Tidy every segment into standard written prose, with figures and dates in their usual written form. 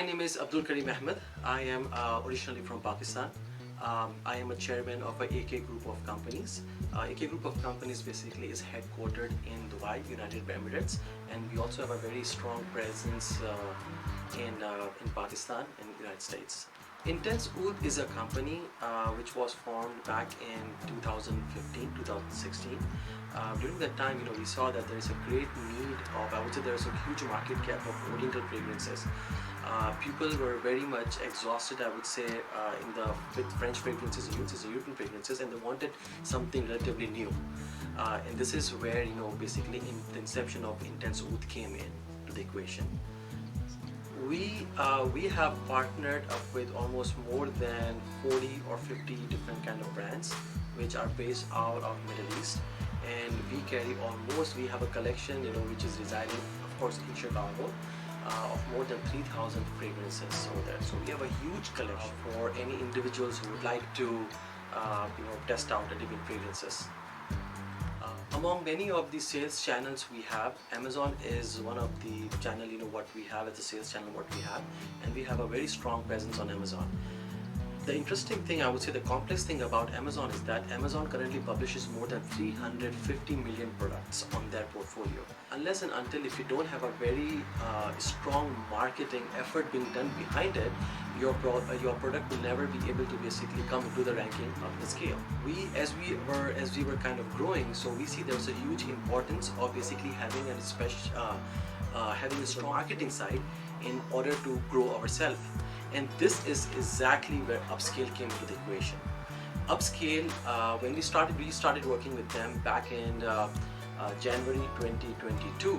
My name is Abdul Karim Ahmed. I am originally from Pakistan. I am a chairman of a AK group of companies. AK group of companies basically is headquartered in Dubai, United Arab Emirates, and we also have a very strong presence in Pakistan and United States. Intense Oud is a company which was formed back in 2015, 2016. During that time, we saw that there is a great need of, I would say there is a huge market gap of Oriental fragrances. People were very much exhausted, I would say, with French fragrances, European fragrances, and they wanted something relatively new. And this is where, basically the inception of Intense Oud came in to the equation. We have partnered up with almost more than 40 or 50 different kind of brands which are based out of Middle East, and we have a collection which is residing of course in Chicago of more than 3,000 fragrances over there. So we have a huge collection for any individuals who would like to test out the different fragrances. Among many of the sales channels we have, Amazon is one of the channel, what we have as a sales channel, and we have a very strong presence on Amazon. The interesting thing, I would say the complex thing about Amazon is that Amazon currently publishes more than 350 million products on their portfolio. Unless and until if you don't have a very strong marketing effort being done behind it, your product will never be able to basically come into the ranking of the scale. As we were kind of growing, so we see there's a huge importance of basically having a strong marketing side in order to grow ourselves. And this is exactly where Upscale came into the equation. Upscale, when we started working with them back in January 2022,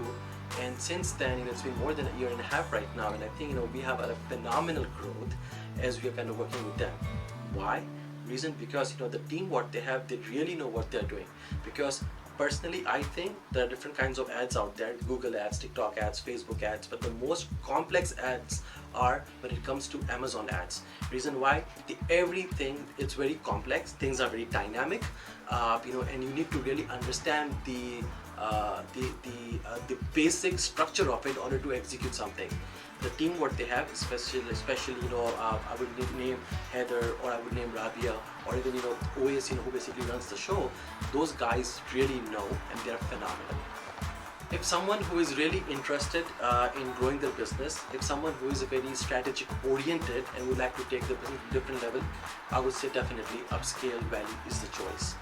and since then it's been more than a year and a half right now, and I think we have a phenomenal growth as we are kind of working with them. Why? Reason because the team what they have, they really know what they're doing. Because personally, I think there are different kinds of ads out there: Google ads, TikTok ads, Facebook ads, but the most complex ads are when it comes to Amazon ads. Reason why? Everything, it's very complex, things are very dynamic, and you need to really understand the basic structure of it in order to execute something. The team what they have, especially I would name Heather, or I would name Rabia, or even OS, who basically runs the show. Those guys really know, and they're phenomenal. If someone who is really interested in growing their business, if someone who is very strategic oriented and would like to take the business to a different level, I would say definitely Upscale Valley is the choice.